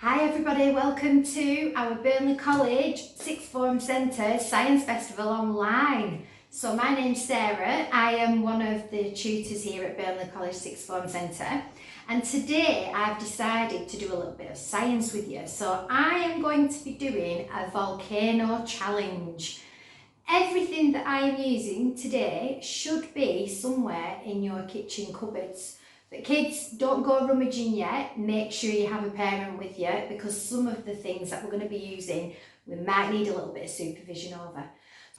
Hi everybody, welcome to our Burnley College Sixth Form Centre Science Festival online. So my name's Sarah, I am one of the tutors here at Burnley College Sixth Form Centre, and today I've decided to do a little bit of science with you. So I am going to be doing a volcano challenge. Everything that I am using today should be somewhere in your kitchen cupboards. But kids, don't go rummaging yet. Make sure you have a parent with you, because some of the things that we're going to be using we might need a little bit of supervision over.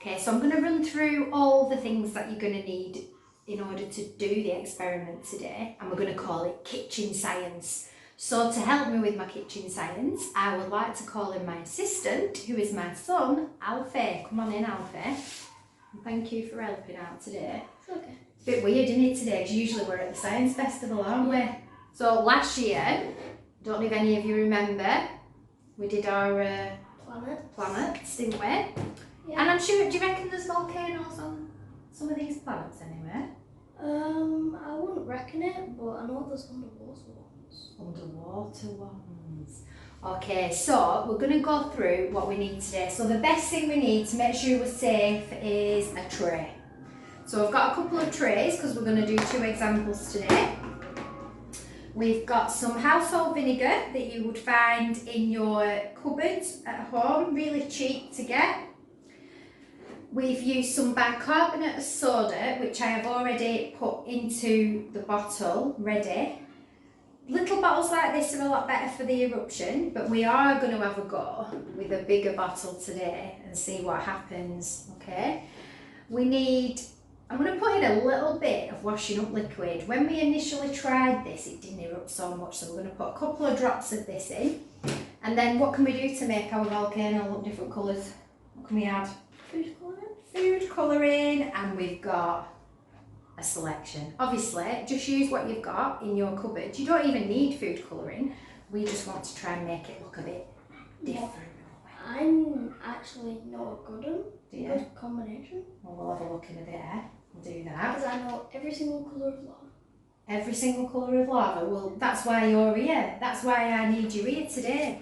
Okay, so I'm going to run through all the things that you're going to need in order to do the experiment today, and we're going to call it kitchen science. So to help me with my kitchen science, I would like to call in my assistant, who is my son, Alfie. Come on in, Alfie. Thank you for helping out today. It's okay. It's a bit weird, isn't it, today? Because usually we're at the Science Festival, aren't we? So last year, don't know if any of you remember, we did our planets, didn't we? Yeah. And I'm sure, do you reckon there's volcanoes on some of these planets anyway? I wouldn't reckon it, but I know there's underwater ones. Underwater ones. Okay, so we're going to go through what we need today. So the best thing we need to make sure we're safe is a tray. So I've got a couple of trays because we're going to do 2 examples today. We've got some household vinegar that you would find in your cupboards at home, really cheap to get. We've used some bicarbonate of soda, which I have already put into the bottle, ready. Little bottles like this are a lot better for the eruption, but we are going to have a go with a bigger bottle today and see what happens, okay? I'm going to put in a little bit of washing up liquid. When we initially tried this, it didn't erupt so much, so we're going to put a couple of drops of this in. And then what can we do to make our volcano look different colours? What can we add? Food colouring. Food colouring, and we've got a selection. Obviously, just use what you've got in your cupboard. You don't even need food colouring. We just want to try and make it look a bit different. I'm actually not a good one. Good combination. Well, we'll have a look in a bit, eh? We'll do that. Because I know every single colour of lava. Every single colour of lava. Well, that's why you're here. That's why I need you here today.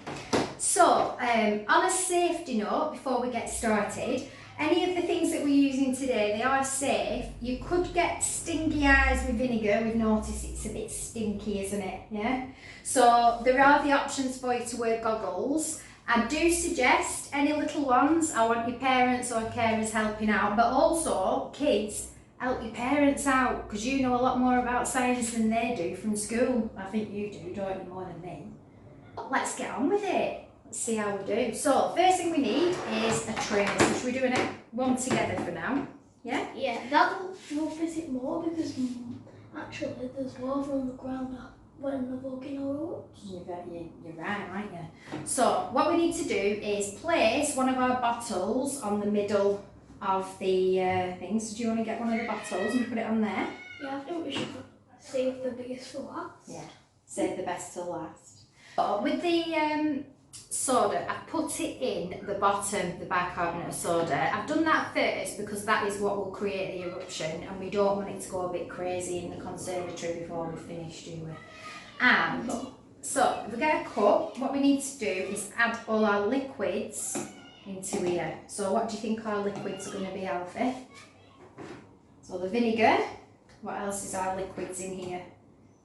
So, on a safety note, before we get started, any of the things that we're using today, they are safe. You could get stinky eyes with vinegar. We've noticed it's a bit stinky, isn't it? Yeah. So there are the options for you to wear goggles. I do suggest any little ones. I want your parents or carers helping out, but also kids, help your parents out, because you know a lot more about science than they do from school. I think you do, don't you, more than me? Let's get on with it. Let's see how we do. So, first thing we need is a tray. So should we do one together for now? Yeah? Yeah, that will fit it more because actually there's lava on the ground when the volcano erupts. You're right, aren't you? So, what we need to do is place one of our bottles on the middle of the things. So do you want to get one of the bottles and put it on there? Yeah, I think we should save the biggest for last. Yeah, save the best till last. But with the soda, I've put it in the bottom, the bicarbonate of soda. I've done that first because that is what will create the eruption, and we don't want it to go a bit crazy in the conservatory before we finish, do we? And so if we get a cup, what we need to do is add all our liquids into here. So what do you think our liquids are going to be, Alfie? So the vinegar. What else is our liquids in here?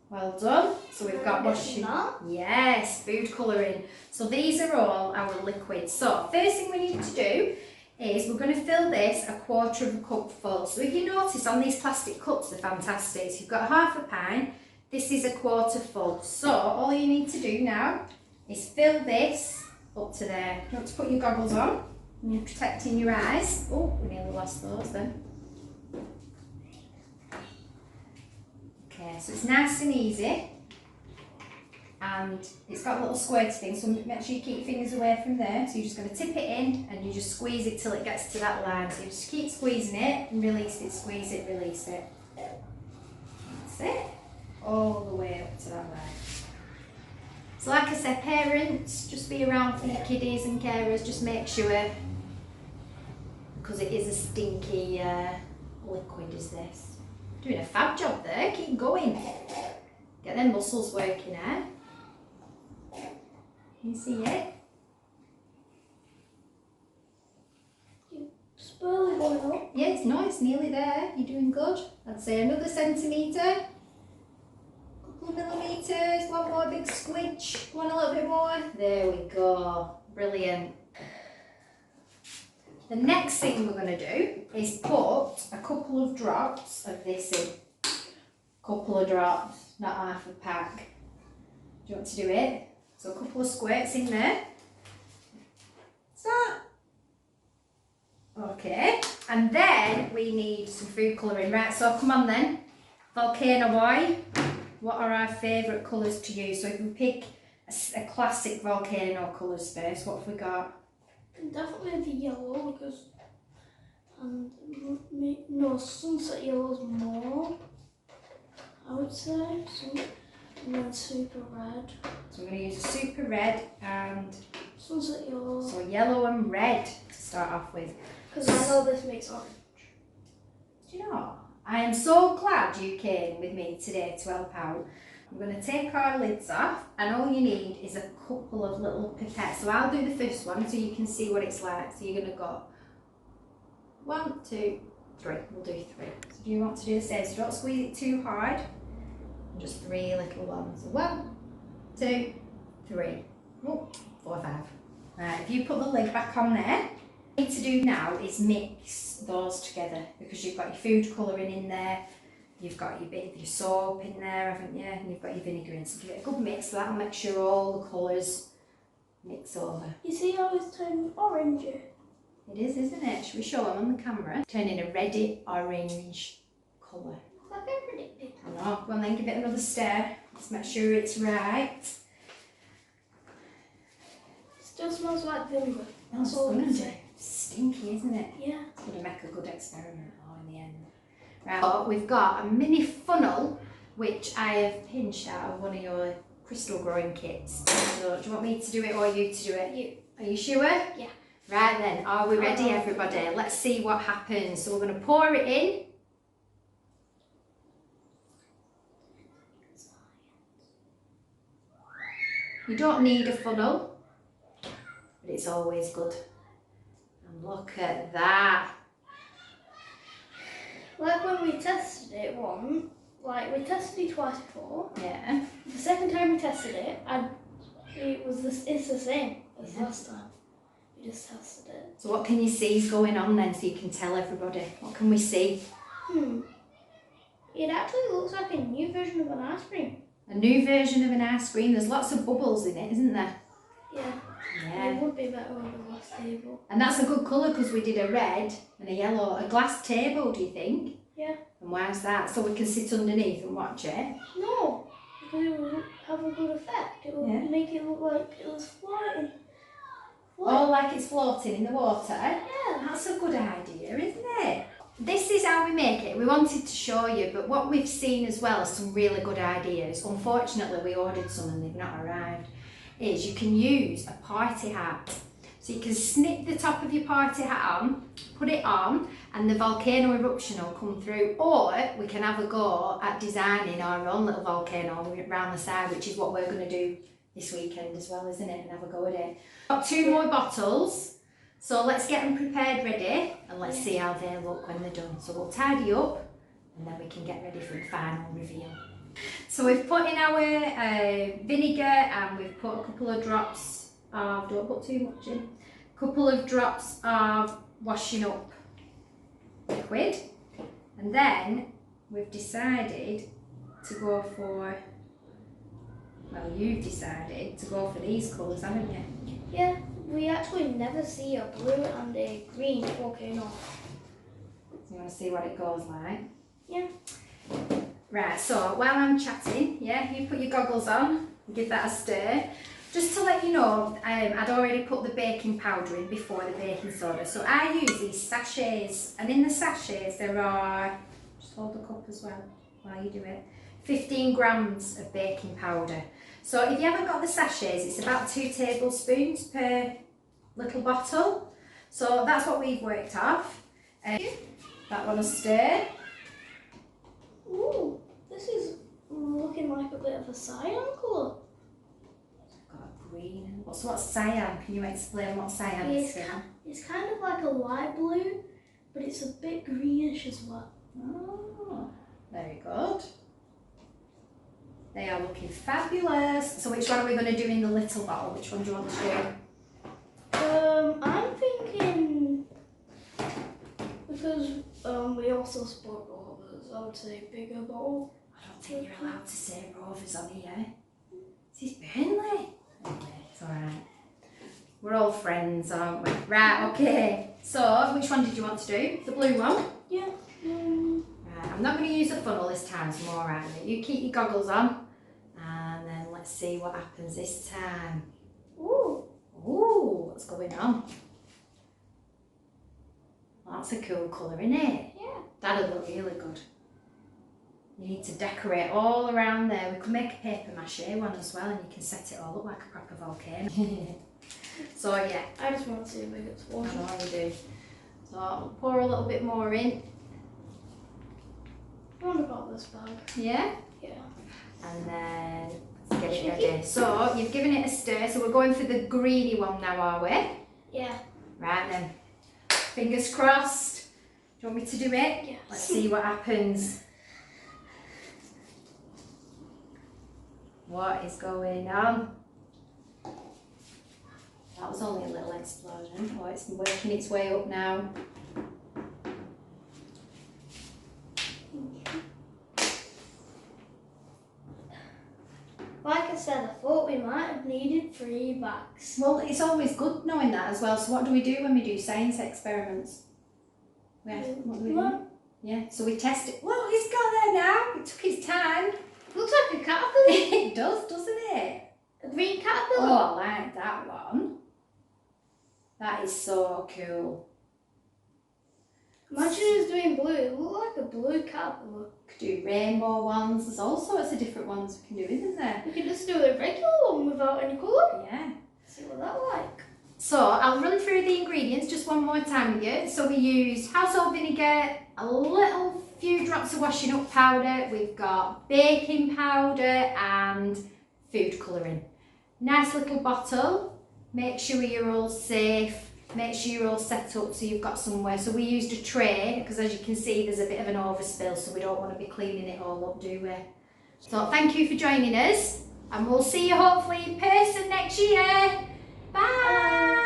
Well done. So we've got washing. Yes, food colouring. So these are all our liquids. So first thing we need to do is we're going to fill this 1/4 of a cup full. So if you notice on these plastic cups, they're fantastic. So you've got 1/2 pint. This is 1/4 full. So all you need to do now is fill this up to there. You want to put your goggles on and you're protecting your eyes. Oh, we nearly lost those then. Okay, so it's nice and easy, and it's got a little squirty thing, so make sure you keep your fingers away from there. So you're just going to tip it in and you just squeeze it till it gets to that line. So you just keep squeezing it and release it, squeeze it, release it. That's it. All the way up to that line. So like I said, parents, just be around for your kiddies and carers, just make sure, because it is a stinky liquid, is this. Doing a fab job there, keep going. Get them muscles working, eh? Can you see it? It's barely going up. Yeah, it's nearly there. You're doing good. I'd say another centimetre. Couple of millimetres. One more big squidge. One a little bit more. There we go. Brilliant. The next thing we're going to do is put a couple of drops of this in. Couple of drops, not half a pack. Do you want to do it? So a couple of squirts in there. So, okay. And then we need some food colouring. Right, so come on then. Volcano boy. What are our favourite colours to use? So if we pick a classic volcano colours first, what have we got? Definitely the yellow because, no, sunset yellow is more, I would say. And then super red. So we're going to use a super red and Sunset yellow. so yellow and red to start off with. Because I know this makes orange. Do you know, I am so glad you came with me today to help out. I'm going to take our lids off and all you need is a couple of little pipettes. So I'll do the first one so you can see what it's like. So you're going to go 1, 2, 3. We'll do 3. So do you want to do the same? So don't squeeze it too hard. Just 3 little ones. 1, 2, 3. Oh, 4, 5. Right, if you put the lid back on there, what you need to do now is mix those together because you've got your food colouring in there. You've got your bit of your soap in there, haven't you? And you've got your vinegar in. So give it a good mix, so that'll make sure all the colours mix over. You see how it's turning orangey? It is, isn't it? Should we show them on the camera? Turning a reddy orange colour. Like I predicted. I know. Go on then, give it another stir. Let's make sure it's right. Still smells like vinegar. Oh, That's all I can say. Stinky, isn't it? Yeah. It's going to make a good experiment in the end. Right, so we've got a mini funnel which I have pinched out of one of your crystal growing kits. So do you want me to do it or you to do it? You. Are you sure? Yeah. Right then, are we ready everybody? Let's see what happens. So we're going to pour it in. You don't need a funnel, but it's always good. And look at that. Like when we tested it we tested it twice before. Yeah. The second time we tested it, it's the same as last time. We just tested it. So what can you see is going on then so you can tell everybody? What can we see? It actually looks like a new version of an ice cream. A new version of an ice cream. There's lots of bubbles in it, isn't there? Yeah. Yeah. It would be better on the last table. And that's a good colour because we did a red and a yellow. A glass table, do you think? Yeah. And why's that? So we can sit underneath and watch it? No, because it would have a good effect. It would make it look like it was floating. Oh, like it's floating in the water? Yeah. That's a good idea, isn't it? This is how we make it. We wanted to show you, but what we've seen as well as some really good ideas, unfortunately we ordered some and they've not arrived, is you can use a party hat. So you can snip the top of your party hat on, put it on, and the volcano eruption will come through. Or we can have a go at designing our own little volcano around the side, which is what we're going to do this weekend as well, isn't it? And have a go at it. Got 2 more bottles. So let's get them prepared ready and let's see how they look when they're done. So we'll tidy up and then we can get ready for the final reveal. So we've put in our vinegar and we've put a couple of drops of, don't put too much in, a couple of drops of washing up liquid. And then we've decided to go for, well, you've decided to go for these colours, haven't you? Yeah. We actually never see a blue and a green volcano. So you want to see what it goes like? Yeah. Right, so while I'm chatting, you put your goggles on and give that a stir. Just to let you know, I'd already put the baking powder in before the baking soda. So I use these sachets, and in the sachets there are, just hold the cup as well while you do it, 15 grams of baking powder. So if you haven't got the sachets, it's about 2 tablespoons per little bottle. So that's what we've worked off. That one will stir. Ooh, this is looking like a bit of a cyan colour. Got a green. What's cyan? Can you explain what cyan is? It's kind of like a light blue, but it's a bit greenish as well. Oh, very good. They are looking fabulous. So which one are we going to do in the little bottle? Which one do you want to do? I'm thinking, because we also sport rovers, I would say bigger bottle. I don't think you're allowed to say rovers on here. This is Burnley. Anyway, it's alright. We're all friends, aren't we? Right, okay. So, which one did you want to do? The blue one? Yeah. Right, I'm not going to use a funnel this time, so more around it. You keep your goggles on, and then let's see what happens this time. Ooh. Ooh, what's going on? That's a cool colour, isn't it? Yeah. That'll look really good. You need to decorate all around there. We could make a paper mache one as well, and you can set it all up like a proper volcano. So yeah. I just want to see if it gets I washed. know you do. So I'll pour a little bit more in. I wonder about this bag. Yeah? Yeah. And then let's get it ready. So you've given it a stir, so we're going for the greeny one now, are we? Yeah. Right then. Fingers crossed. Do you want me to do it? Yeah. Let's see what happens. What is going on? That was only a little explosion. Oh, it's working its way up now. Like I said, I thought we might have needed 3 bags. Well, it's always good knowing that as well. So what do we do when we do science experiments? What do we do? Yeah, so we test it. Well, he's got there now. It took his time. Looks like a caterpillar. It does, doesn't it? A green caterpillar. Oh, I like that one. That is so cool. Imagine it was doing blue. It looked like a blue caterpillar. Could do rainbow ones. There's all sorts of different ones we can do, isn't there? We could just do a regular one without any colour. Yeah. See what that like. So I'll run through the ingredients just one more time with you. So we used household vinegar, a little few drops of washing up powder. We've got baking powder and food colouring. Nice little bottle. Make sure you're all safe. Make sure you're all set up so you've got somewhere. So we used a tray because as you can see there's a bit of an overspill, so we don't want to be cleaning it all up, do we? So thank you for joining us, and we'll see you hopefully in person next year. Bye!